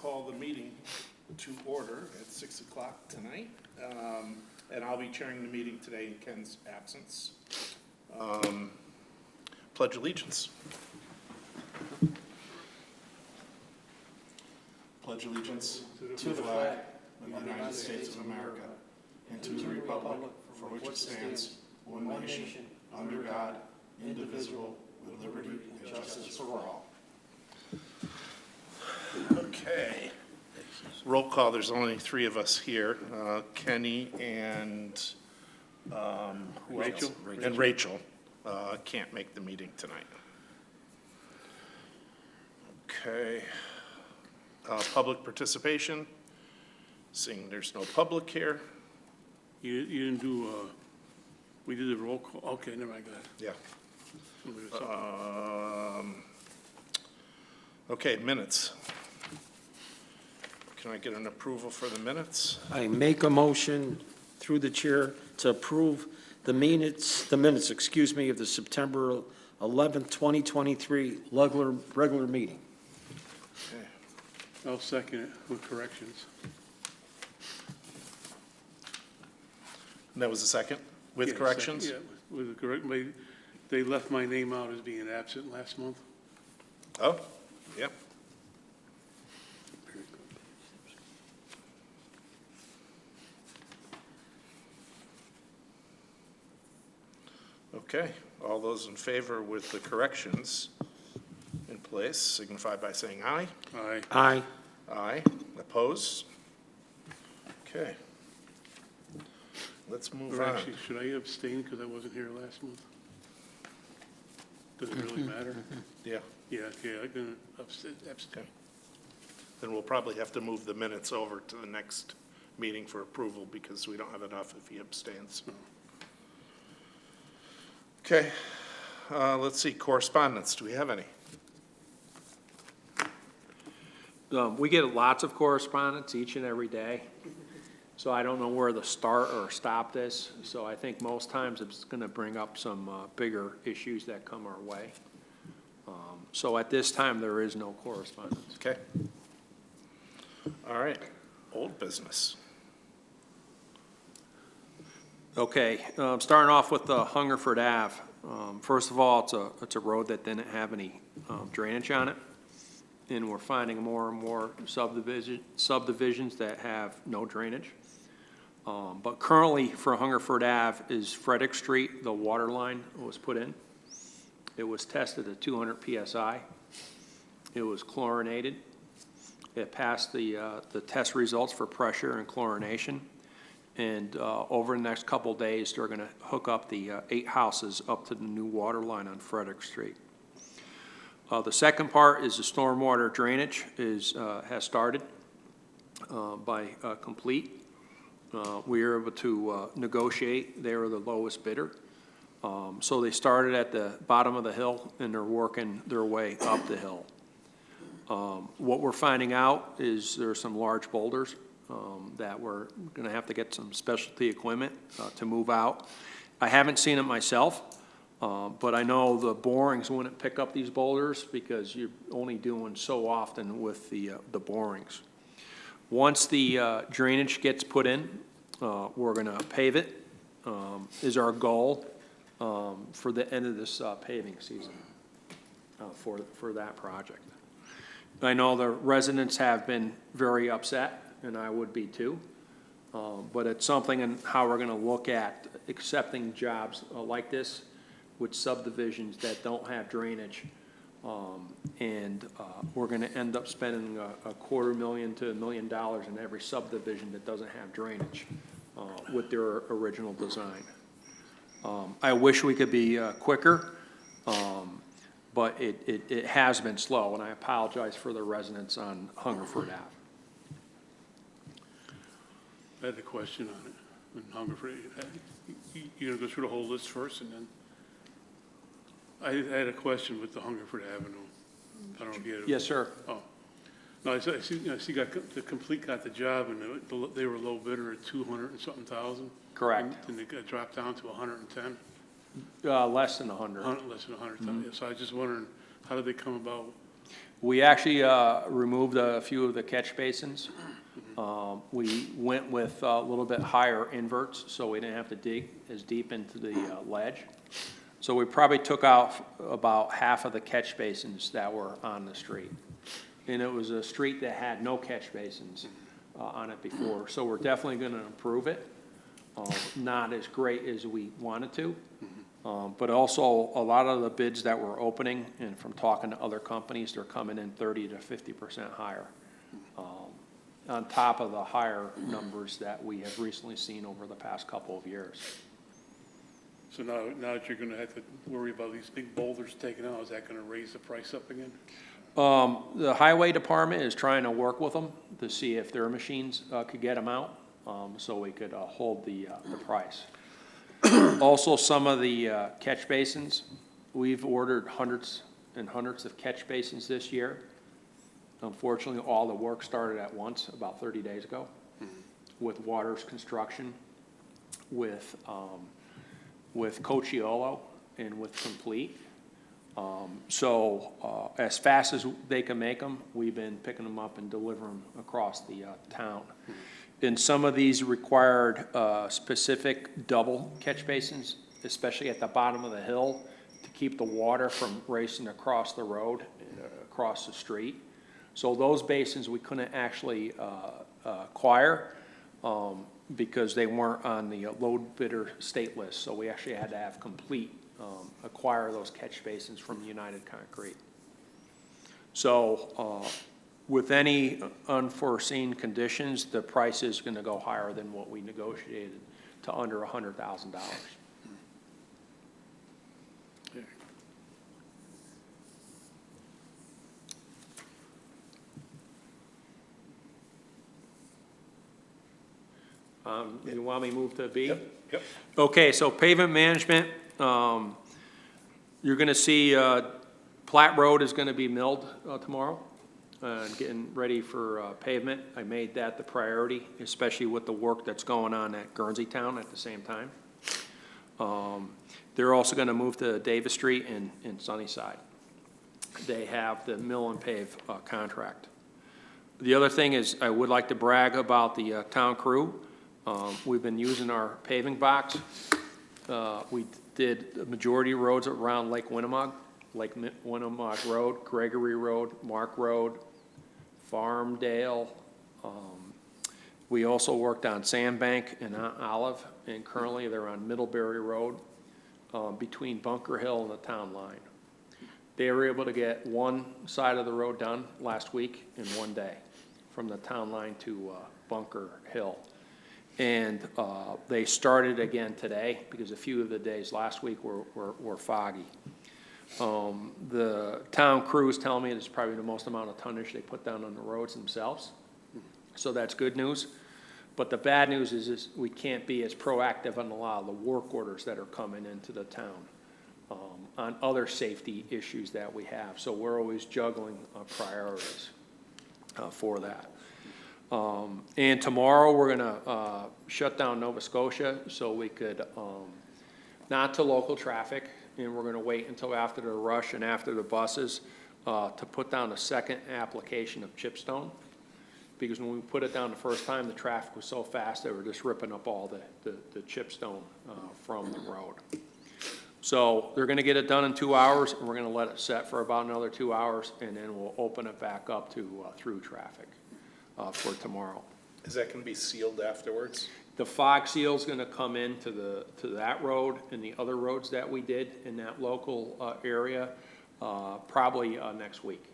call the meeting to order at 6 o'clock tonight. And I'll be chairing the meeting today in Ken's absence. Pledge allegiance. Pledge allegiance to the flag of the United States of America and to the republic for which it stands, one nation, under God, indivisible, with liberty and justice for all. Okay. Roll call, there's only three of us here, Kenny and Rachel. And Rachel can't make the meeting tonight. Okay. Public participation, seeing there's no public here. You didn't do, we did the roll call, okay, never mind, go ahead. Yeah. Somebody was talking. Okay, minutes. Can I get an approval for the minutes? I make a motion through the chair to approve the minutes, of the September 11th, 2023 regular meeting. Okay. I'll second it with corrections. And that was the second, with Yeah, corrections? second, yeah, with the correct, they left my name out as being absent last month. Oh, yep. Okay, all those in favor with the corrections in place signify by saying aye. Aye. Aye. Aye. Opposed? Okay. Let's move Or on. actually, should I abstain because I wasn't here last month? Does it really matter? Yeah, Yeah, okay, I'm gonna abstain. okay. Then we'll probably have to move the minutes over to the next meeting for approval because we don't have enough if he abstains. Okay, let's see, correspondence, do we have any? We get lots of correspondence each and every day, so I don't know where the start or stop this. So I think most times it's going to bring up some bigger issues that come our way. So at this time, there is no correspondence. Okay. All right, old business. Okay, starting off with the Hungerford Ave. First of all, it's a road that didn't have any drainage on it. And we're finding more and more subdivisions that have no drainage. But currently for Hungerford Ave is Frederick Street, the water line was put in. It was tested at 200 PSI. It was chlorinated. It passed the test results for pressure and chlorination. And over the next couple days, they're gonna hook up the 8 houses up to the new water line on Frederick Street. The second part is the stormwater drainage has started by Complete. We were able to negotiate. They were the lowest bidder. So they started at the bottom of the hill and they're working their way up the hill. What we're finding out is there are some large boulders that we're going to have to get some specialty equipment to move out. I haven't seen it myself. But I know the borings wouldn't pick up these boulders because you're only doing so often with the borings. Once the drainage gets put in, we're gonna pave it, is our goal for the end of this paving season for that project. I know the residents have been very upset, and I would be too. But it's something in how we're gonna look at accepting jobs like this with subdivisions that don't have drainage. We're gonna end up spending a $250,000 to $1 million in every subdivision that doesn't have drainage with their original design. I wish we could be quicker, but it has been slow, and I apologize for the residents on Hungerford Ave. I had a question on it, on Hungerford. You're gonna go through the whole list first and then? I had a question with the Hungerford Avenue. I don't know if you had. Yes, sir. Oh. No, I see the Complete got the job and they were low bidder at 200 and something thousand. Correct. And it got dropped down to 110. Less than 100. Less than 100,000. So I was just wondering, how did they come about We actually removed a few of the catch basins. We went with a little bit higher inverts, so we didn't have to dig as deep into the ledge. So we probably took out about half of the catch basins that were on the street. And it was a street that had no catch basins on it before. So we're definitely going to improve it. Not as great as we wanted to. But also, a lot of the bids that we're opening, and from talking to other companies, they're coming in 30 to 50% higher, on top of the higher numbers that we have recently seen over the past couple of years. So now that you're gonna have to worry about these big boulders taken out, is that gonna raise the price up again? The highway department is trying to work with them to see if their machines could get them out, so we could hold the price. Also, some of the catch basins, we've ordered hundreds and hundreds of catch basins this year. Unfortunately, all the work started at once about 30 days ago with Waters Construction, with Cochiolo, and with Complete. So as fast as they can make them, we've been picking them up and delivering them across the town. And some of these required specific double catch basins, especially at the bottom of the hill, to keep the water from racing across the road, across the street. So those basins we couldn't actually acquire because they weren't on the low bidder state list. So we actually had to have Complete acquire those catch basins from United Concrete. So with any unforeseen conditions, the price is going to go higher than what we negotiated, to under $100,000. Okay. You want me to move to B? Yep. Okay, so pavement management, you're going to see Platte Road is going to be milled tomorrow. Getting ready for pavement. I made that the priority, especially with the work that's going on at Guernsey Town at the same time. They're also going to move to Davis Street in Sunnyside. They have the mill and pave contract. The other thing is I would like to brag about the town crew. We've been using our paving box. We did the majority of roads around Lake Winnemog Road, Gregory Road, Mark Road, Farmdale. We also worked on Sandbank and Olive, and currently they're on Middlebury Road between Bunker Hill and the town line. They were able to get one side of the road done last week in one day, from the town line to Bunker Hill. And they started again today because a few of the days last week were foggy. The town crew is telling me it's probably the most amount of tonnage they put down on the roads themselves. So that's good news. But the bad news is we can't be as proactive on a lot of the work orders that are coming into the town on other safety issues that we have. So we're always juggling priorities for that. And tomorrow we're gonna shut down Nova Scotia so we could, not to local traffic, and we're gonna wait until after the rush and after the buses to put down a second application of chipstone. Because when we put it down the first time, the traffic was so fast, they were just ripping up all the chipstone from the road. So they're gonna get it done in 2 hours, and we're gonna let it set for about another 2 hours, and then we'll open it back up to through traffic for tomorrow. Is that going to be sealed afterwards? The fog seal's gonna come into that road and the other roads that we did in that local area probably next week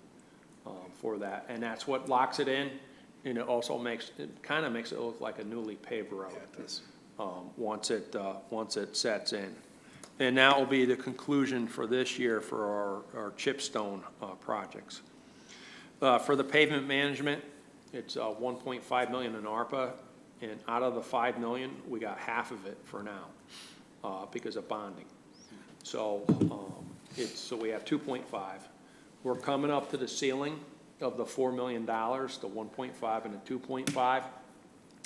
for that. And that's what locks it in, and it also kinda makes it look like a newly paved road. Yeah, it does. Once it sets in. And that will be the conclusion for this year for our chipstone projects. For the pavement management, it's 1.5 million in ARPA, and out of the 5 million, we got half of it for now because of bonding. So so we have 2.5. We're coming up to the ceiling of the $4 million, the 1.5 and the 2.5,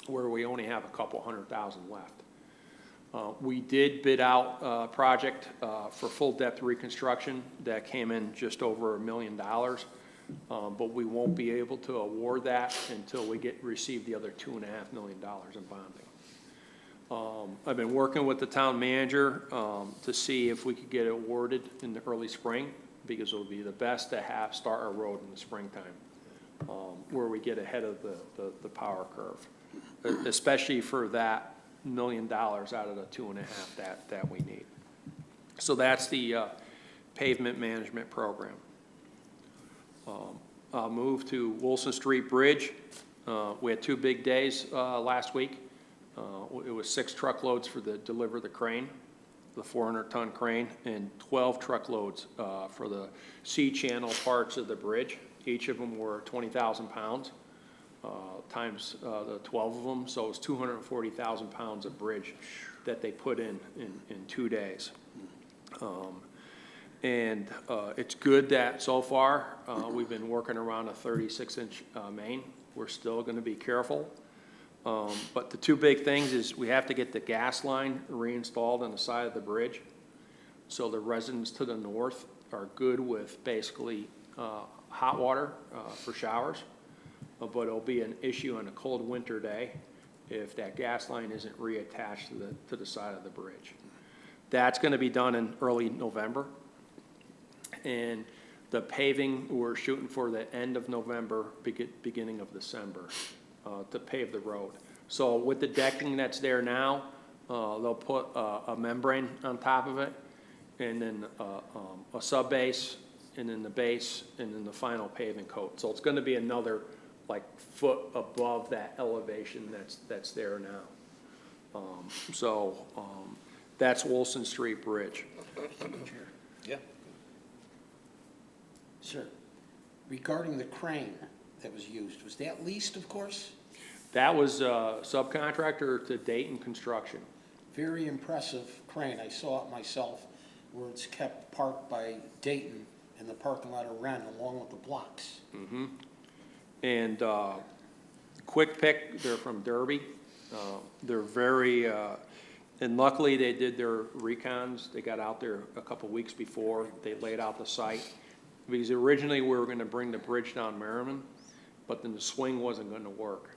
where we only have a couple $100,000 left. We did bid out a project for full depth reconstruction that came in just over $1 million. but we won't be able to award that until we receive the other $2.5 million in bonding. I've been working with the town manager to see if we could get it awarded in the early spring, because it would be the best to start our road in the springtime, where we get ahead of the power curve, especially for that $1 million out of the 2.5 that we need. So that's the pavement management program. I'll move to Wilson Street Bridge. We had 2 big days last week. It was 6 truckloads for deliver the crane, the 400-ton crane, and 12 truckloads for the C-channel parts of the bridge. Each of them were 20,000 pounds times the 12 of them, so it was 240,000 pounds of bridge that they put in 2 days. And it's good that so far we've been working around a 36-inch main. We're still going to be careful. But the 2 big things is we have to get the gas line reinstalled on the side of the bridge, so the residents to the north are good with basically hot water for showers, but it'll be an issue on a cold winter day if that gas line isn't reattached to the side of the bridge. That's going to be done in early November, and the paving, we're shooting for the end of November, beginning of December. To pave the road. So with the decking that's there now, they'll put a membrane on top of it, and then a sub base, and then the base, and then the final paving coat. So it's going to be another like foot above that elevation that's there now. That's Wilson Street Bridge. Yeah. Sir, regarding the crane that was used, was that leased, of course? That was a subcontractor to Dayton Construction. Very impressive crane. I saw it myself, where it's kept parked by Dayton in the parking lot of Wren, along with the blocks. Mm-hmm. And Quick Pick, they're from Derby. They're very, and luckily they did their recons. They got out there a couple weeks before they laid out the site. Because originally we were going to bring the bridge down Merriman, but then the swing wasn't going to work.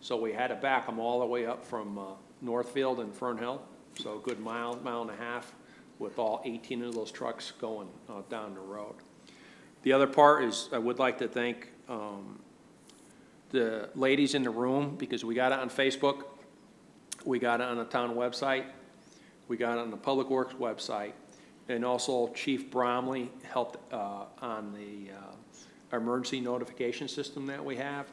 So we had to back them all the way up from Northfield and Fern Hill, so a good mile and a half, with all 18 of those trucks going down the road. The other part is I would like to thank the ladies in the room, because we got it on Facebook, we got it on the town website, we got it on the Public Works website, and also Chief Bromley helped on the emergency notification system that we have.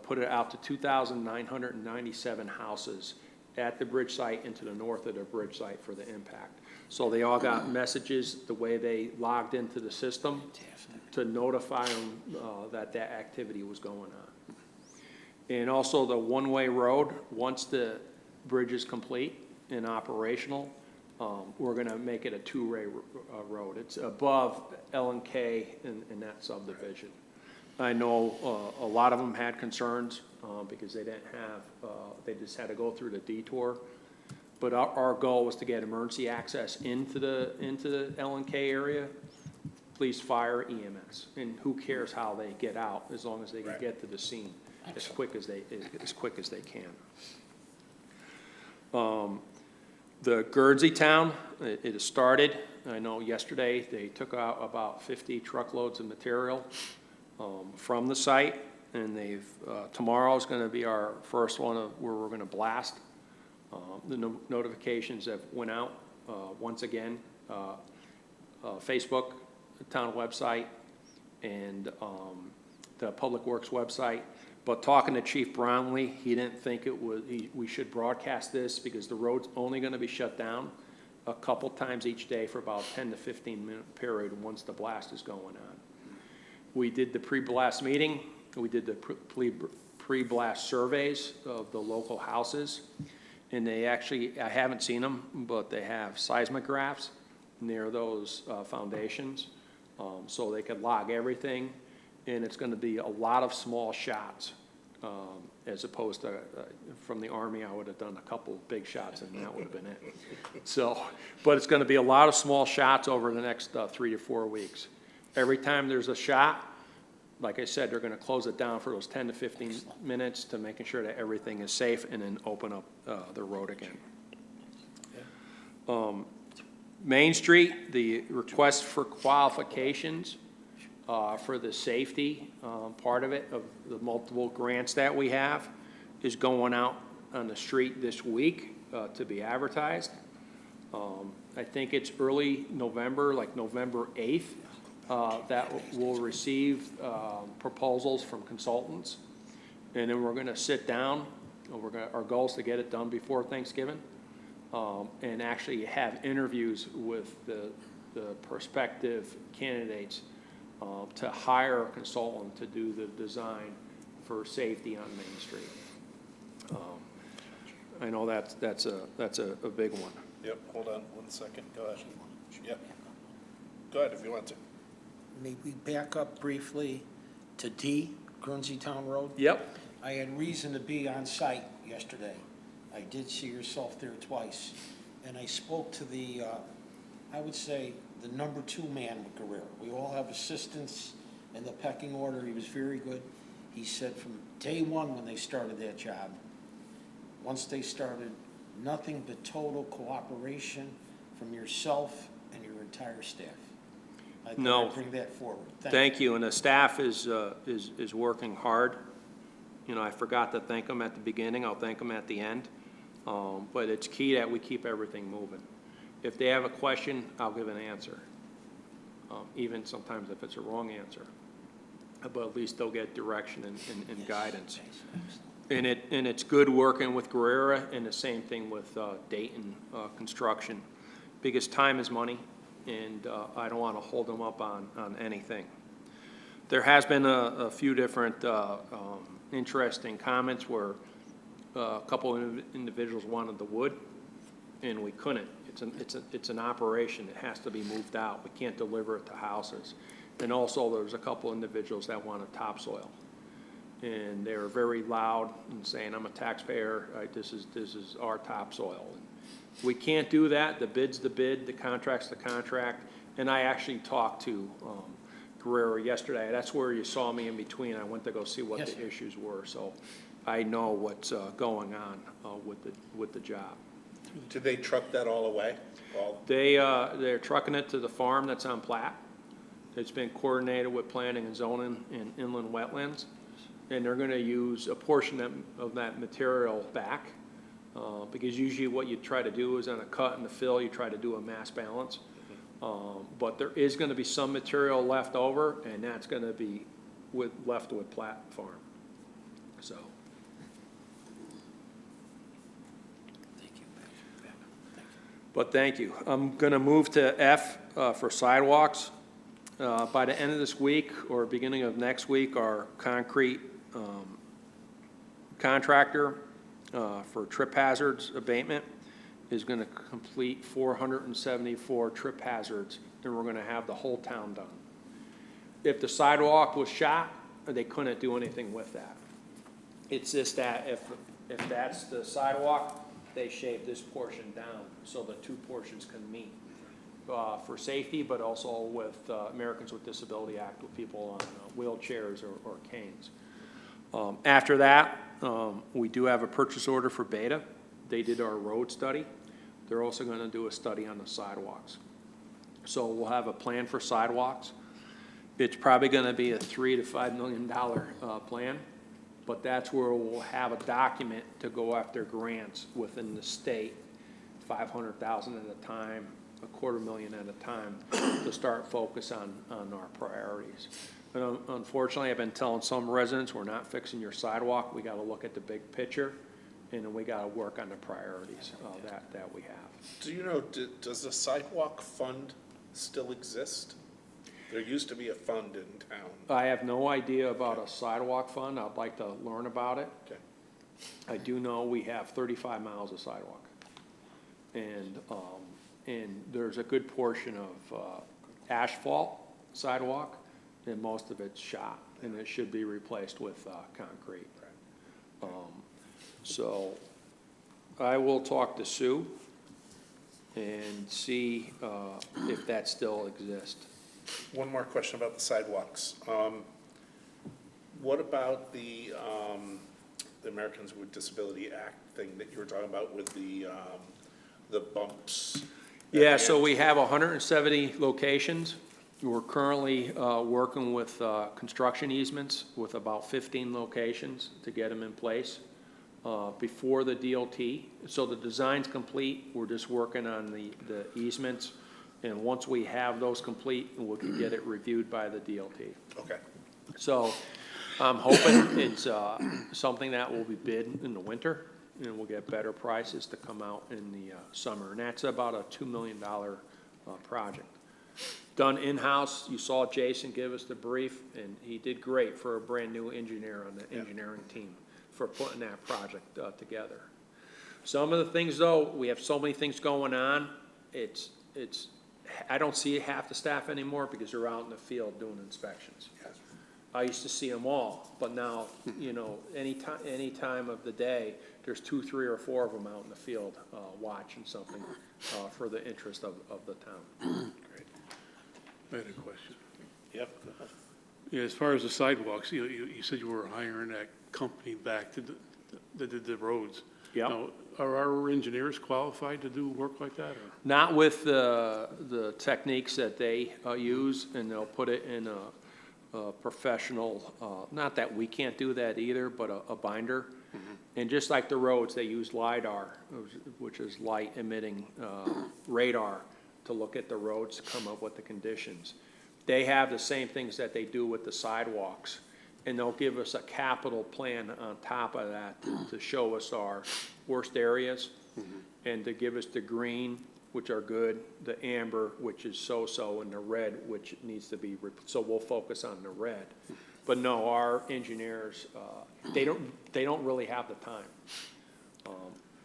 Put it out to 2,997 houses at the bridge site and to the north of the bridge site for the impact. So they all got messages the way they logged into the system to notify them that activity was going on. And also the one-way road, once the bridge is complete and operational, we're going to make it a 2-way road. It's above L&K in that subdivision. I know a lot of them had concerns because they didn't have, they just had to go through the detour. But our goal was to get emergency access into the L&K area, police, fire, EMS, and who cares how they get out as long as they can get to the scene as quick as they can. The Guernsey town, it has started. I know yesterday they took out about 50 truckloads of material from the site, and tomorrow is going to be our first one where we're going to blast. The notifications have went out once again, Facebook, the town website, and the Public Works website. But talking to Chief Brownlee, he didn't think we should broadcast this because the road's only going to be shut down a couple times each day for about 10 to 15 minute period once the blast is going on. We did the pre-blast meeting. We did the pre-blast surveys of the local houses. And they actually, I haven't seen them, but they have seismographs near those foundations. So they could log everything. And it's going to be a lot of small shots, as opposed to from the Army. I would have done a couple big shots, and that would have been it. So, but it's going to be a lot of small shots over the next 3 to 4 weeks. Every time there's a shot, like I said, they're gonna close it down for those 10 to 15 minutes to making sure that everything is safe and then open up the road again. Main Street, the request for qualifications for the safety part of it, of the multiple grants that we have, is going out on the street this week to be advertised. I think it's early November, like November 8th, that we'll receive proposals from consultants. And then we're gonna sit down, and our goal is to get it done before Thanksgiving, and actually have interviews with the prospective candidates to hire a consultant to do the design for safety on Main Street. I know that's a big one. Yep, hold on 1 second, go ahead. Yep. Go ahead if you want to. May we back up briefly to D, Guernsey Town Road? Yep. I had reason to be on site yesterday. I did see yourself there twice. And I spoke to the, I would say, the number 2 man with Guerrero. We all have assistants in the pecking order. He was very good. He said from day one when they started that job, once they started, nothing but total cooperation from yourself and your entire staff. I thought No. I'd bring that forward. Thank you, and the staff is working hard. You know, I forgot to thank them at the beginning, I'll thank them at the end. But it's key that we keep everything moving. If they have a question, I'll give an answer, even sometimes if it's a wrong answer. But at least they'll get direction and guidance. And it's good working with Guerrera, and the same thing with Dayton Construction, because time is money, and I don't want to hold them up on anything. There has been a few different interesting comments where a couple of individuals wanted the wood, and we couldn't. It's an operation. It has to be moved out. We can't deliver it to houses. And also, there's a couple individuals that wanted topsoil, and they were very loud and saying, "I'm a taxpayer. This is our topsoil." We can't do that. The bid's the bid. The contract's the contract. And I actually talked to Guerrero yesterday. That's where you saw me in between. I went to go see what the issues were. So I know what's going on with the job. Did they truck that all away? They're trucking it to the farm that's on Platte. It's been coordinated with planning and zoning and inland wetlands. And they're gonna use a portion of that material back, because usually what you try to do is on a cut and the fill, you try to do a mass balance. But there is gonna be some material left over, and that's gonna be left with Platte Farm, so. But thank you. I'm gonna move to F for sidewalks. By the end of this week or beginning of next week, our concrete contractor for trip hazards abatement is gonna complete 474 trip hazards, and we're gonna have the whole town done. If the sidewalk was shot, they couldn't do anything with that. It's just that if that's the sidewalk, they shave this portion down so the 2 portions can meet. For safety, but also with Americans with Disability Act, with people on wheelchairs or canes. After that, we do have a purchase order for Beta. They did our road study. They're also going to do a study on the sidewalks. So we'll have a plan for sidewalks. It's probably going to be a $3 to $5 million plan, but that's where we'll have a document to go after grants within the state, 500,000 at a time, $250,000 at a time, to start focus on our priorities. And unfortunately, I've been telling some residents, we're not fixing your sidewalk. We got to look at the big picture, and then we got to work on the priorities that we have. Do you know, does the sidewalk fund still exist? There used to be a fund in town. I have no idea about a sidewalk fund. I'd like to learn about it. Okay. I do know we have 35 miles of sidewalk. And there's a good portion of asphalt sidewalk, and most of it's shot, and it should be replaced with concrete. So I will talk to Sue and see if that still exists. One more question about the sidewalks. What about the Americans with Disability Act thing that you were talking about with the bumps? Yeah, so we have 170 locations. We're currently working with construction easements with about 15 locations to get them in place before the DOT. So the design's complete. We're just working on the easements. And once we have those complete, we can get it reviewed by the DOT. Okay. So I'm hoping it's something that will be bid in the winter, and we'll get better prices to come out in the summer. And that's about a $2 million project. Done in-house. You saw Jason give us the brief, and he did great for a brand-new engineer on the engineering team for putting that project together. Some of the things, though, we have so many things going on, I don't see half the staff anymore because they're out in the field doing inspections. Yes. I used to see them all, but now, you know, any time of the day, there's 2, 3, or 4 of them out in the field watching something for the interest of the town. Great. I had a question. Yep. Yeah, as far as the sidewalks, you said you were hiring that company back to did the roads. Yep. Now, are our engineers qualified to do work like that, or? Not with the techniques that they use, and they'll put it in a professional, not that we can't do that either, but a binder. And just like the roads, they use LiDAR, which is light emitting radar, to look at the roads to come up with the conditions. They have the same things that they do with the sidewalks, and they'll give us a capital plan on top of that to show us our worst areas, and to give us the green, which are good, the amber, which is so-so, and the red, which needs to be, so we'll focus on the red. But no, our engineers, they don't really have the time.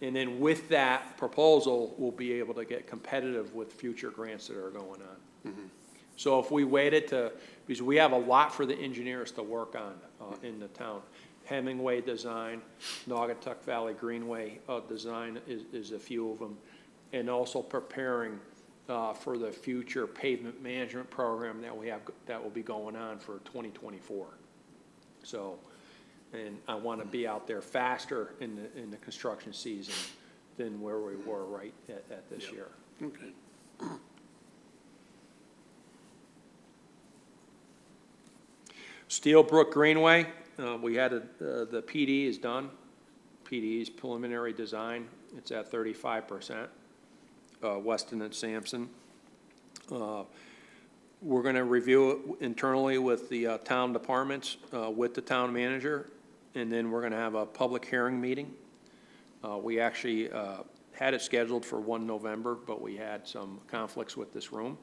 And then with that proposal, we'll be able to get competitive with future grants that are going on. So if we waited because we have a lot for the engineers to work on in the town. Hemingway design, Naugatuck Valley Greenway design is a few of them. And also preparing for the future pavement management program that we have, that will be going on for 2024. So, and I want to be out there faster in the construction season than where we were right at this year. Okay. Steelbrook Greenway, we had the PD is done. PD's preliminary design, it's at 35%. Weston and Sampson. We're going to review it internally with the town departments, with the town manager, and then we're going to have a public hearing meeting. We actually had it scheduled for 1 November, but we had some conflicts with this room.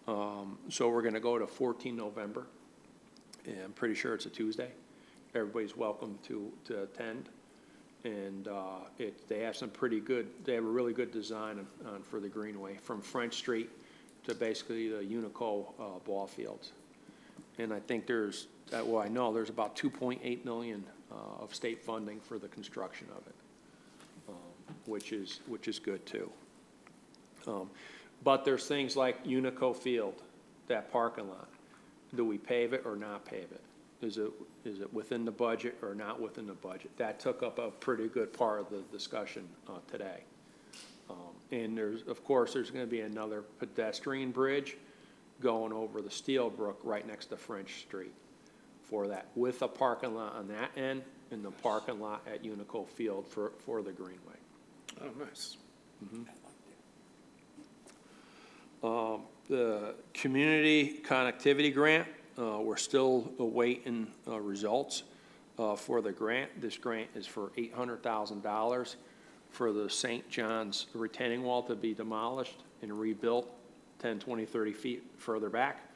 So we're going to go to 14 November. And I'm pretty sure it's a Tuesday. Everybody's welcome to attend. And they have some pretty good, they have a really good design for the Greenway, from French Street to basically the Unico ball fields. And I think there's, well, I know there's about $2.8 million of state funding for the construction of it, which is good too. But there's things like Unico Field, that parking lot. Do we pave it or not pave it? Is it within the budget or not within the budget? That took up a pretty good part of the discussion today. And of course, there's going to be another pedestrian bridge going over the Steelbrook right next to French Street for that, with a parking lot on that end and the parking lot at Unico Field for the Greenway. Oh, nice. The community connectivity grant, we're still awaiting results for the grant. This grant is for $800,000 for the St. John's retaining wall to be demolished and rebuilt 10, 20, 30 feet further back,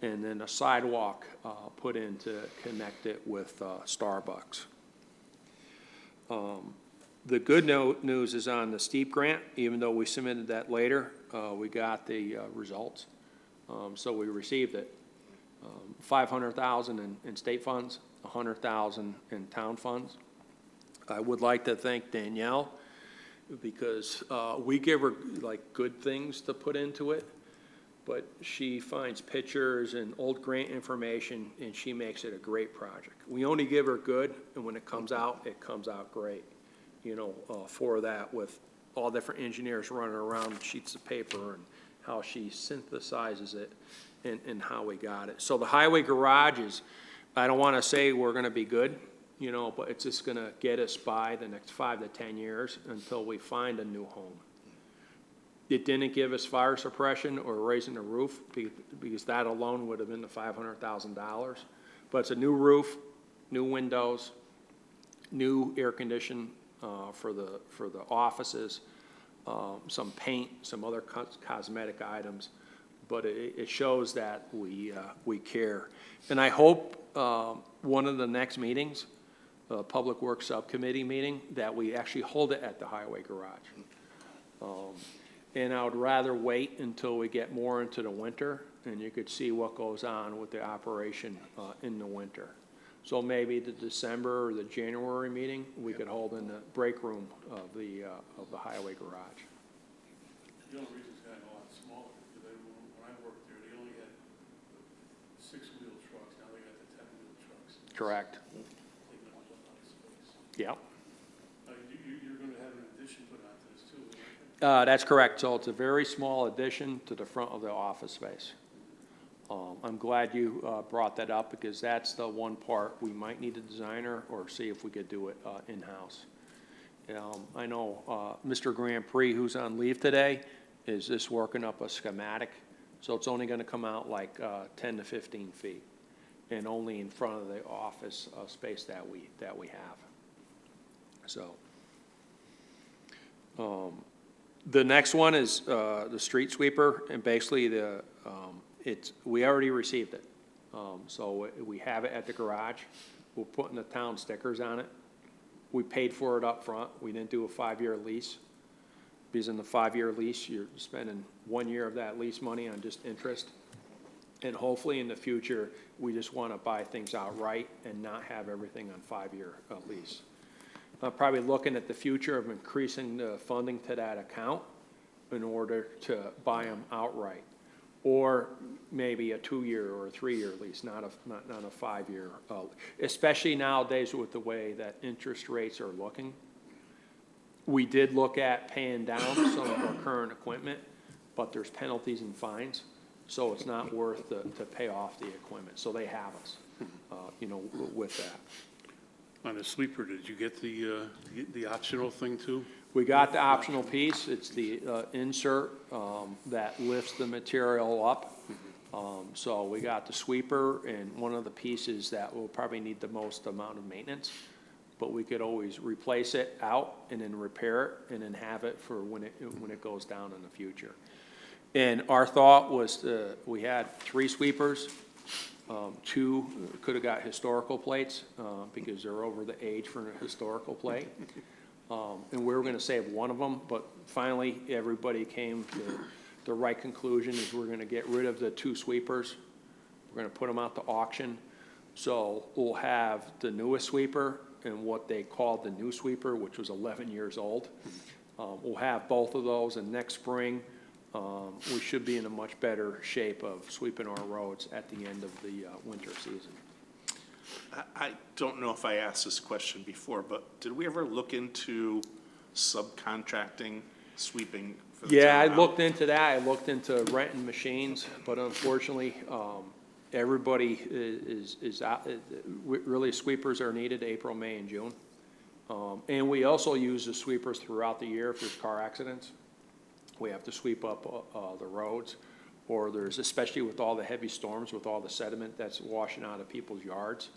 and then a sidewalk put in to connect it with Starbucks. The good news is on the STEEP grant. Even though we submitted that later, we got the results. So we received it. $500,000 in state funds, $100,000 in town funds. I would like to thank Danielle, because we give her like good things to put into it, but she finds pictures and old grant information, and she makes it a great project. We only give her good, and when it comes out great, you know, for that, with all different engineers running around with sheets of paper and how she synthesizes it and how we got it. So the highway garage is, I don't want to say we're going to be good, you know, but it's just going to get us by the next 5 to 10 years until we find a new home. It didn't give us fire suppression or raising the roof because that alone would have been the $500,000. But it's a new roof, new windows, new air condition for the offices, some paint, some other cosmetic items. But it shows that we care. And I hope one of the next meetings, Public Works Subcommittee meeting, that we actually hold it at the highway garage. And I would rather wait until we get more into the winter, and you could see what goes on with the operation in the winter. So maybe the December or the January meeting, we could hold in the break room of the highway garage. The only reason it's gotten a lot smaller, because when I worked there, they only had 6-wheel trucks, now they got the 10-wheel trucks. Correct. Taking up a lot of space. Yep. You're going to have an addition put onto this too, isn't it? That's correct. So it's a very small addition to the front of the office space. I'm glad you brought that up because that's the one part we might need a designer or see if we could do it in-house. I know Mr. Grand Prix, who's on leave today, is just working up a schematic. So it's only going to come out like 10 to 15 feet and only in front of the office space that we have. So the next one is the street sweeper, and basically we already received it. So we have it at the garage. We're putting the town stickers on it. We paid for it up front. We didn't do a 5-year lease, because in the 5-year lease, you're spending 1 year of that lease money on just interest. And hopefully in the future, we just want to buy things outright and not have everything on 5-year lease. I'm probably looking at the future of increasing the funding to that account in order to buy them outright, or maybe a 2-year or a 3-year lease, not a 5-year. Especially nowadays with the way that interest rates are looking. We did look at paying down some of our current equipment, but there's penalties and fines, so it's not worth to pay off the equipment. So they have us, you know, with that. On the sweeper, did you get the optional thing too? We got the optional piece. It's the insert that lifts the material up. So we got the sweeper, and one of the pieces that will probably need the most amount of maintenance, but we could always replace it out and then repair it and then have it for when it goes down in the future. And our thought was we had 3 sweepers. 2 could have got historical plates because they're over the age for a historical plate. And we were going to save one of them, but finally everybody came to the right conclusion is we're going to get rid of the 2 sweepers. We're going to put them out to auction. So we'll have the newest sweeper and what they called the new sweeper, which was 11 years old. We'll have both of those, and next spring we should be in a much better shape of sweeping our roads at the end of the winter season. I don't know if I asked this question before, but did we ever look into subcontracting sweeping for the Yeah, I town? looked into that. I looked into renting machines, but unfortunately, everybody is out. Really, sweepers are needed April, May, and June. And we also use the sweepers throughout the year if there's car accidents. We have to sweep up the roads, or there's, especially with all the heavy storms, with all the sediment that's washing out of people's yards.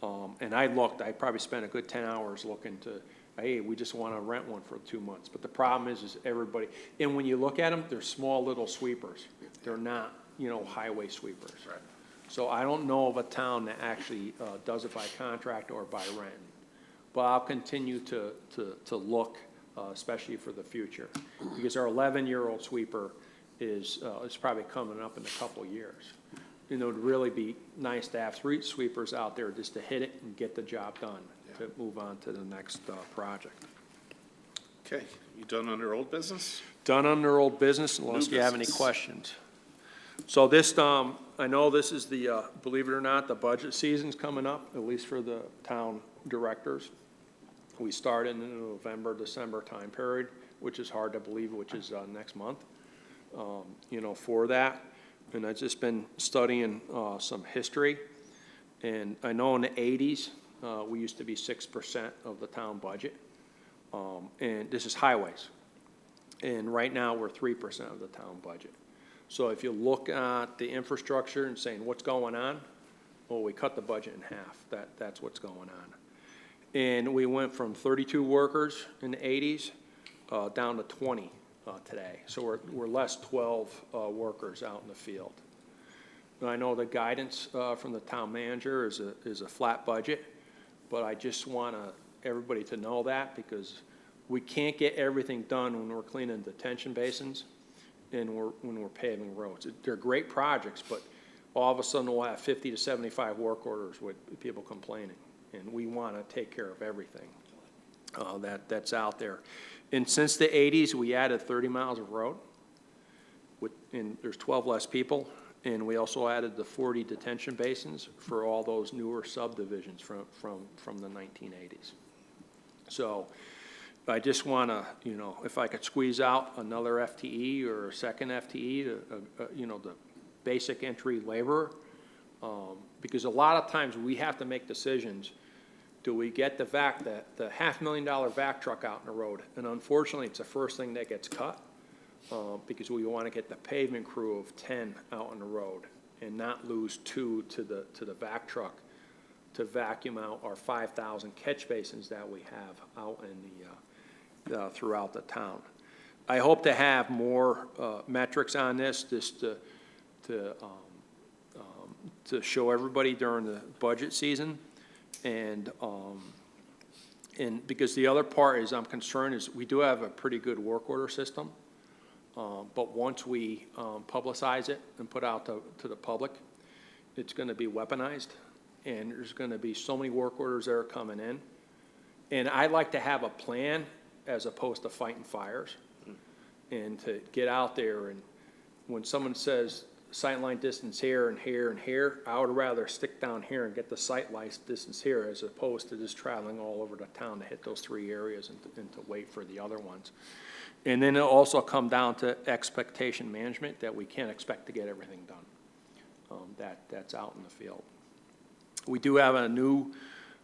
And I probably spent a good 10 hours looking to, hey, we just want to rent one for 2 months. But the problem is everybody, and when you look at them, they're small little sweepers. They're not, you know, highway sweepers. Right. So I don't know of a town that actually does it by contract or by rent. But I'll continue to look, especially for the future, because our 11-year-old sweeper is probably coming up in a couple years. You know, it'd really be nice to have 3 sweepers out there just to hit it and get the job done, to move on to the next project. Okay, you done under old business? Done under old business, unless New you have any business. questions. So this, I know this is the, believe it or not, the budget season's coming up, at least for the town directors. We start in the November, December time period, which is hard to believe, which is next month, you know, for that. And I've just been studying some history. And I know in the 80s, we used to be 6% of the town budget. And this is highways. And right now, we're 3% of the town budget. So if you look at the infrastructure and saying, what's going on? Well, we cut the budget in half. That's what's going on. And we went from 32 workers in the 80s down to 20 today. So we're less 12 workers out in the field. And I know the guidance from the town manager is a flat budget, but I just want everybody to know that, because we can't get everything done when we're cleaning detention basins and when we're paving roads. They're great projects, but all of a sudden we'll have 50 to 75 work orders with people complaining. And we want to take care of everything that's out there. And since the 80s, we added 30 miles of road, and there's 12 less people. And we also added the 40 detention basins for all those newer subdivisions from the 1980s. So I just want to, you know, if I could squeeze out another FTE or a second FTE, you know, the basic entry laborer, because a lot of times we have to make decisions. Do we get the $500,000 vac truck out in the road? And unfortunately, it's the first thing that gets cut. Because we want to get the pavement crew of 10 out on the road and not lose 2 to the vac truck to vacuum out our 5,000 catch basins that we have out in throughout the town. I hope to have more metrics on this to show everybody during the budget season, and because the other part is I'm concerned is we do have a pretty good work order system. But once we publicize it and put out to the public, it's going to be weaponized, and there's going to be so many work orders that are coming in. And I like to have a plan as opposed to fighting fires, and to get out there. And when someone says sightline distance here and here and here, I would rather stick down here and get the sightline distance here as opposed to just traveling all over the town to hit those 3 areas and to wait for the other ones. And then it'll also come down to expectation management, that we can't expect to get everything done. That's out in the field. We do have a new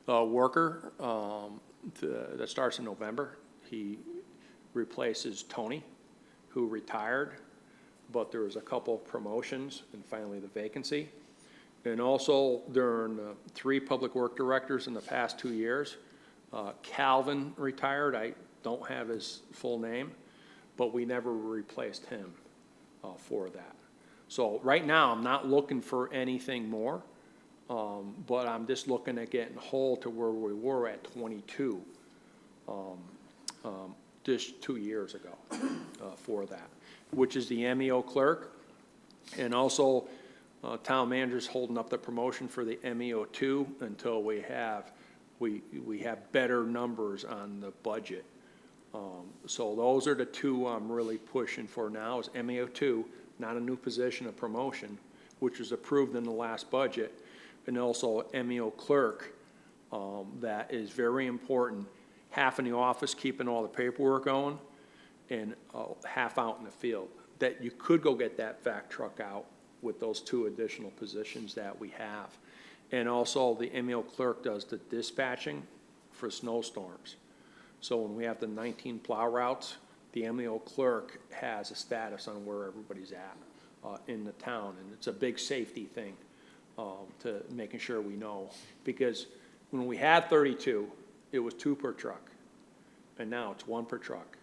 worker that starts in November. He replaces Tony, who retired, but there was a couple of promotions and finally the vacancy. And also, during 3 public work directors in the past 2 years. Calvin retired. I don't have his full name, but we never replaced him for that. So right now, I'm not looking for anything more, but I'm just looking at getting whole to where we were at 22 just 2 years ago for that, which is the MEO clerk. And also, town manager's holding up the promotion for the MEO2 until we have better numbers on the budget. So those are the 2 I'm really pushing for now, is MEO2, not a new position, a promotion, which was approved in the last budget, and also MEO clerk, that is very important. Half in the office keeping all the paperwork going, and half out in the field. That you could go get that vac truck out with those 2 additional positions that we have. And also the MEO clerk does the dispatching for snowstorms. So when we have the 19 plow routes, the MEO clerk has a status on where everybody's at in the town. And it's a big safety thing to making sure we know. Because when we had 32, it was 2 per truck. And now it's 1 per truck.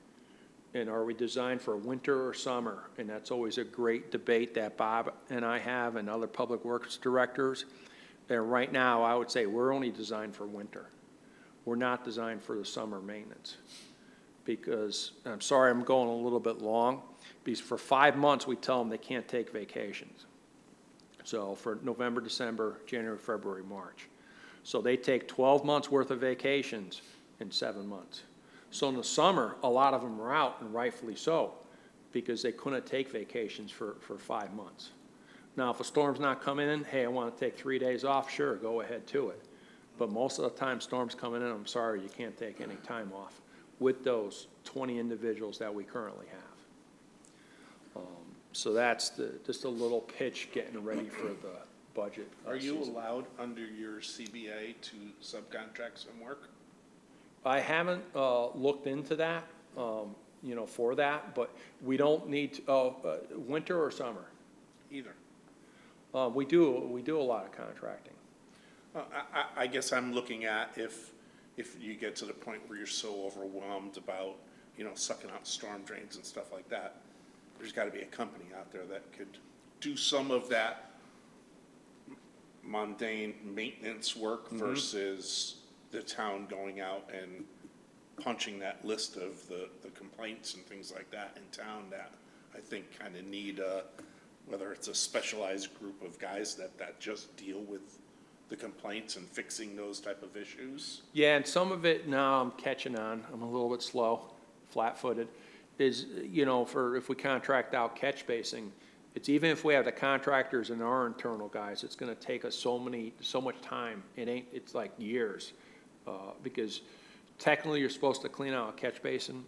And are we designed for winter or summer? And that's always a great debate that Bob and I have and other public works directors. And right now, I would say we're only designed for winter. We're not designed for the summer maintenance. Because, I'm sorry I'm going a little bit long, because for 5 months we tell them they can't take vacations. So for November, December, January, February, March. So they take 12 months worth of vacations in 7 months. So in the summer, a lot of them are out, and rightfully so, because they couldn't take vacations for 5 months. Now, if a storm's not coming in, hey, I want to take 3 days off, sure, go ahead to it. But most of the time, storms coming in, I'm sorry, you can't take any time off with those 20 individuals that we currently have. So that's just a little pitch getting ready for the budget. Are you season. allowed under your CBA to subcontract some work? I haven't looked into that, for that, but we don't need, winter or summer? Either. We do a lot of contracting. I guess I'm looking at if you get to the point where you're so overwhelmed about, sucking out storm drains and stuff like that, there's gotta be a company out there that could do some of that mundane maintenance work versus the town going out and punching that list of the complaints and things like that in town that I think kinda need whether it's a specialized group of guys that just deal with the complaints and fixing those type of issues. Yeah, and some of it now I'm catching on, I'm a little bit slow, flat-footed, is, if we contract out catch basing, it's even if we have the contractors and our internal guys, it's gonna take us so much time. It's like years, because technically you're supposed to clean out a catch basin,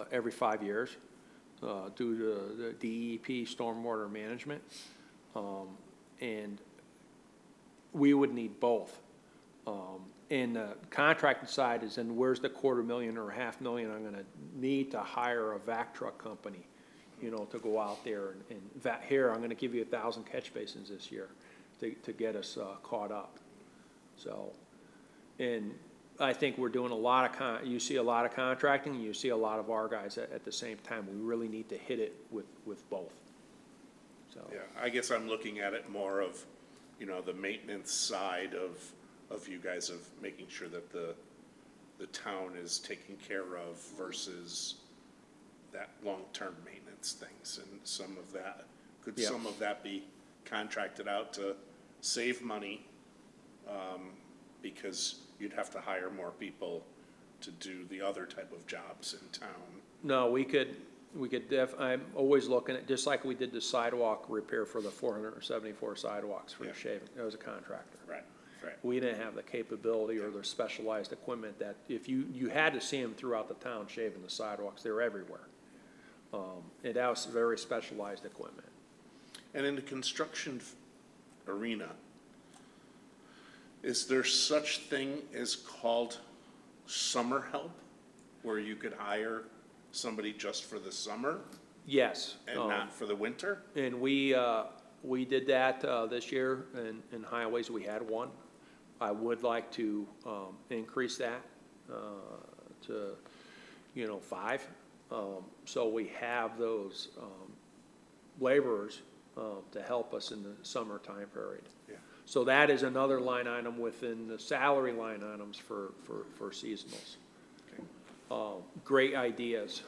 every 5 years, due to the DEP stormwater management. And we would need both. And the contracting side is then where's the $250,000 or $500,000 I'm gonna need to hire a vac truck company, to go out there and here, I'm gonna give you 1,000 catch basins this year to get us caught up. So, and I think we're doing a lot of you see a lot of contracting, and you see a lot of our guys at the same time. We really need to hit it with both. So. Yeah, I guess I'm looking at it more of, the maintenance side of you guys of making sure that the town is taken care of versus that long-term maintenance things. And some of that, could some of that be contracted out to save money? Because you'd have to hire more people to do the other type of jobs in town. No, we could I'm always looking at, just like we did the sidewalk repair for the 474 sidewalks for the shaving, that was a contractor. Right. We didn't have the capability or the specialized equipment that, if you had to see them throughout the town shaving the sidewalks, they were everywhere. And that was very specialized equipment. And in the construction arena, is there such thing as called summer help, where you could hire somebody just for the summer Yes. and not for the winter? And we did that this year in highways. We had one. I would like to increase that to 5. So we have those laborers to help us in the summer time period. Yeah. So that is another line item within the salary line items for seasonals. Okay. Great ideas,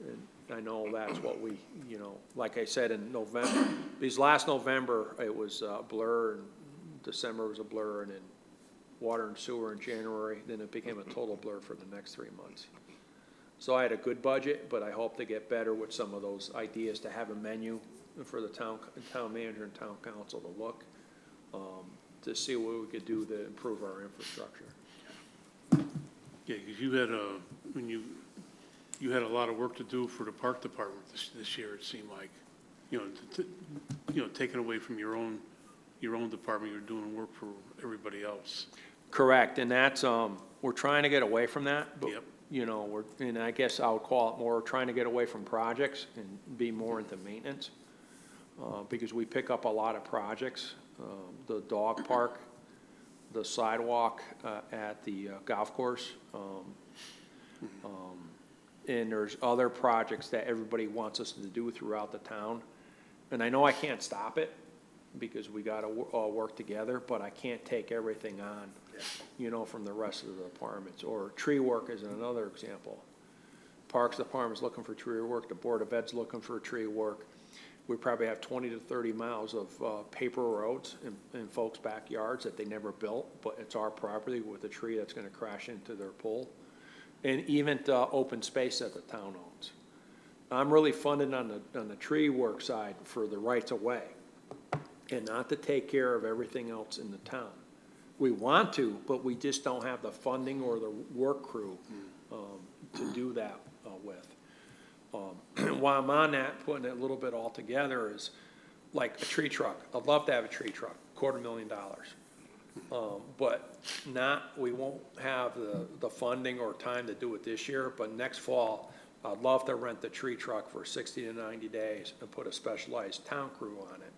and I know that's what we, like I said, in November, because last November, it was a blur, and December was a blur, and then water and sewer in January, then it became a total blur for the next 3 months. So I had a good budget, but I hope to get better with some of those ideas, to have a menu for the town manager and town council to look, to see what we could do to improve our infrastructure. Yeah, because you had you had a lot of work to do for the park department this year, it seemed like. Taking away from your own department, you're doing work for everybody else. Correct, and that's, we're trying to get away from that, but, Yep. and I guess I would call it more trying to get away from projects and be more into maintenance, because we pick up a lot of projects, the dog park, the sidewalk at the golf course, and there's other projects that everybody wants us to do throughout the town. And I know I can't stop it, because we gotta all work together, but I can't take everything on, from the rest of the departments. Or tree work is another example. Parks Department's looking for tree work, the Board of Ed's looking for tree work. We probably have 20 to 30 miles of paper roads in folks' backyards that they never built, but it's our property with a tree that's gonna crash into their pool. And even open space that the town owns. I'm really funded on the tree work side for the rights of way. and not to take care of everything else in the town. We want to, but we just don't have the funding or the work crew to do that with. While I'm on that, putting it a little bit all together is like a tree truck. I'd love to have a tree truck, $250,000. But we won't have the funding or time to do it this year, but next fall, I'd love to rent the tree truck for 60 to 90 days and put a specialized town crew on it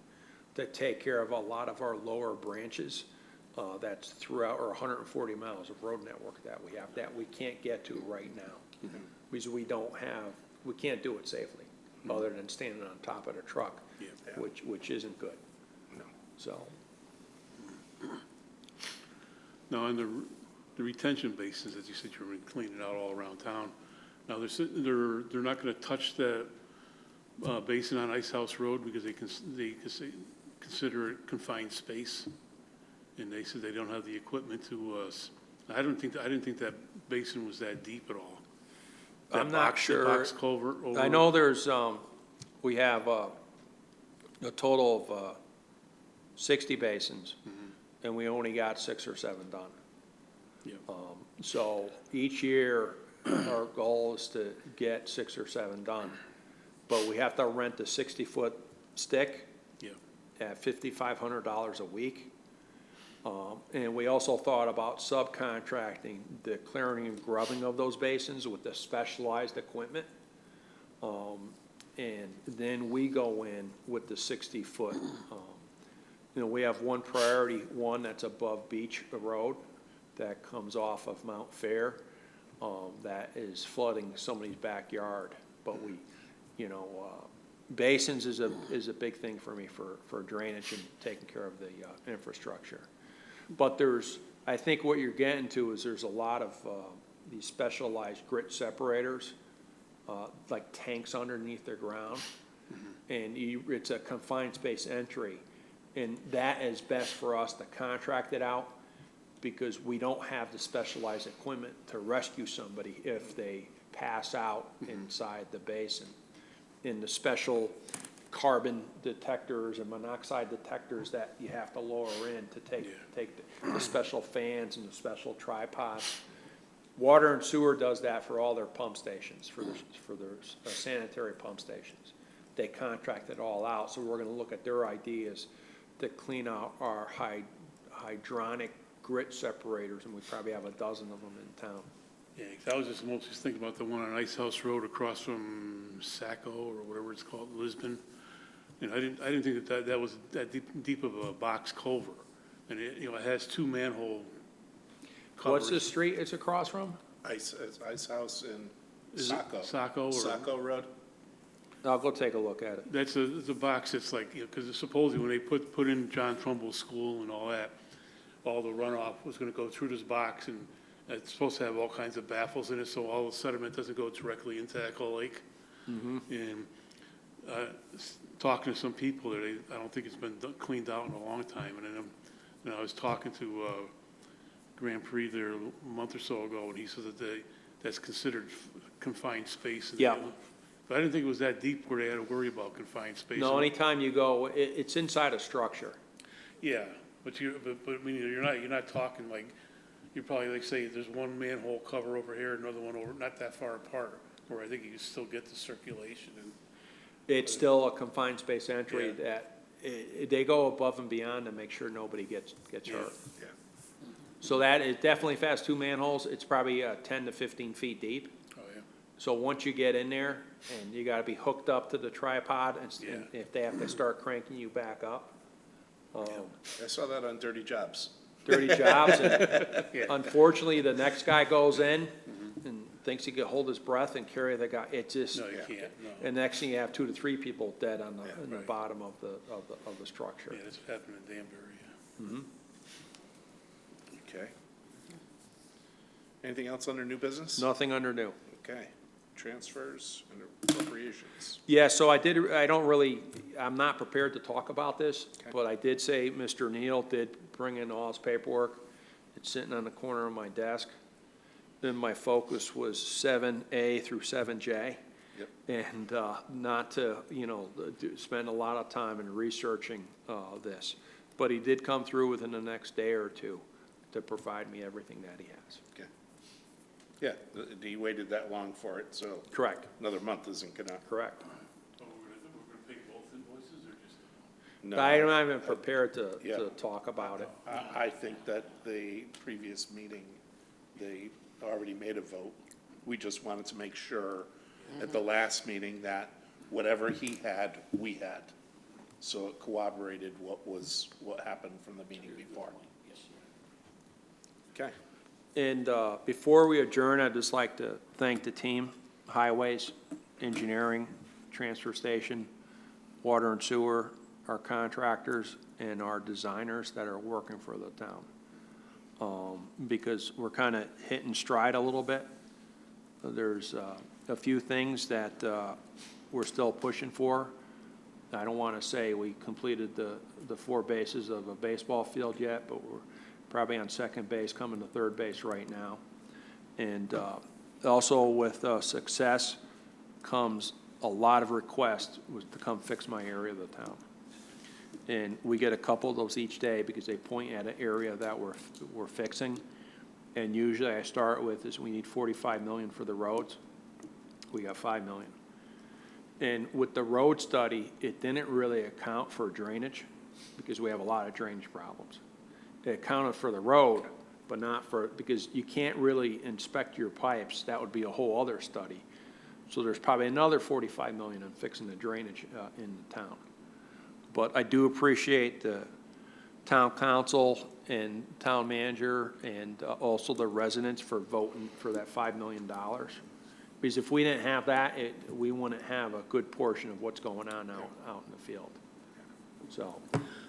to take care of a lot of our lower branches. That's throughout our 140 miles of road network that we have, that we can't get to right now. Because we can't do it safely, other than standing on top of the truck, which isn't good. No. So, Now, on the retention basins, as you said, you're cleaning out all around town. Now, they're not gonna touch that basin on Ice House Road because they consider it confined space. And they said they don't have the equipment to, I didn't think that basin was that deep at all. I'm not sure. Box culvert over. I know there's, we have a total of 60 basins, and we only got 6 or 7 done. Yeah. So each year, our goal is to get 6 or 7 done. But we have to rent a 60-foot stick at $5,500 a week. And we also thought about subcontracting the clearing and grubbing of those basins with the specialized equipment. And then we go in with the 60-foot. We have one priority, one that's above Beach Road that comes off of Mount Fair, that is flooding somebody's backyard. But basins is a big thing for me for drainage and taking care of the infrastructure. But I think what you're getting to is there's a lot of these specialized grit separators, like tanks underneath the ground, and it's a confined space entry, and that is best for us to contract it out because we don't have the specialized equipment to rescue somebody if they pass out inside the basin. In the special carbon detectors and monoxide detectors that you have to lower in to take the special fans and the special tripods. Water and sewer does that for all their pump stations, for their sanitary pump stations. They contract it all out, so we're gonna look at their ideas to clean out our hydronic grit separators, and we probably have a dozen of them in town. Yeah, 'cause I was just mostly thinking about the one on Ice House Road across from Saco or whatever it's called, Lisbon. I didn't think that was that deep of a box culvert, and it has 2 manhole covers. What's the street it's across from? Ice House in Is it Saco. Saco or? Saco Road. I'll go take a look at it. That's a box that's like, because supposedly when they put in John Trumbull's school and all that, all the runoff was gonna go through this box, and it's supposed to have all kinds of baffles in it, so all the sediment doesn't go directly into Echo Lake. And talking to some people there, I don't think it's been cleaned out in a long time. And then I was talking to Grand Prix there a month or so ago, and he said that that's considered confined space. Yeah. But I didn't think it was that deep where they had to worry about confined space. No, anytime you go, it's inside a structure. Yeah, but I mean, you're not talking like, you're probably like, say, there's one manhole cover over here, another one over, not that far apart, where I think you can still get the circulation. And It's still a confined space entry that they go above and beyond to make sure nobody gets hurt. Yeah. So that it definitely has 2 manholes. It's probably 10 to 15 feet deep. Oh, yeah. So once you get in there, and you gotta be hooked up to the tripod, and if they have to start cranking you back up. I saw that on Dirty Jobs. Dirty jobs, and unfortunately, the next guy goes in and thinks he can hold his breath and carry the guy. It just, No, you can't, no. and next thing you have 2 to 3 people dead on the Right. bottom of the structure. Yeah, that's what happened in Danbury, Okay. Anything else under new business? Nothing under new. Okay. Transfers and appropriations. Yeah, so I'm not prepared to talk about this, but I did say Mr. Neal did bring in all his paperwork. It's sitting on the corner of my desk. Then my focus was 7A through 7J. Yep. And not to, spend a lot of time in researching this. But he did come through within the next day or two to provide me everything that he has. Okay. Yeah, he waited that long for it, so Correct, another month isn't gonna. correct. So we're gonna pay both invoices or just? No. I'm not even prepared to Yeah. talk about it. I think that the previous meeting, they already made a vote. We just wanted to make sure at the last meeting that whatever he had, we had. So it corroborated what happened from the meeting before. Yes, Okay. And before we adjourn, I'd just like to thank the team, Highways, Engineering, Transfer Station, Water and Sewer, our contractors, and our designers that are working for the town. Because we're kind of hitting stride a little bit. There's a few things that we're still pushing for. I don't want to say we completed the 4 bases of a baseball field yet, but we're probably on second base, coming to third base right now. And also with success comes a lot of requests to come fix my area of the town. And we get a couple of those each day because they point at an area that we're fixing. And usually I start with is we need 45 million for the roads. We got 5 million. And with the road study, it didn't really account for drainage because we have a lot of drainage problems. It accounted for the road, but not for, because you can't really inspect your pipes. That would be a whole other study. So there's probably another 45 million in fixing the drainage in the town. But I do appreciate the town council and town manager and also the residents for voting for that $5 million. Because if we didn't have that, we wouldn't have a good portion of what's going on out in the field. So,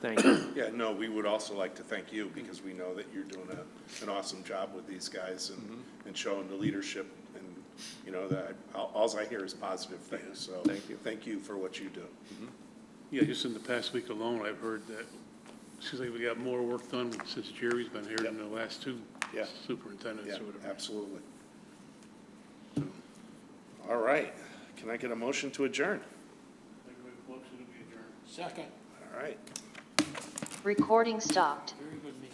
thank you. Yeah, no, we would also like to thank you because we know that you're doing an awesome job with these guys and showing the leadership. And, that all I hear is positive things. So Thank you. Thank you for what you do. Yeah, just in the past week alone, I've heard that it seems like we got more work done since Jerry's been here than the last 2 Yeah. superintendents Yeah, or whatever. absolutely. All right. Can I get a motion to adjourn? Second. All right. Recording stopped. Very good meeting.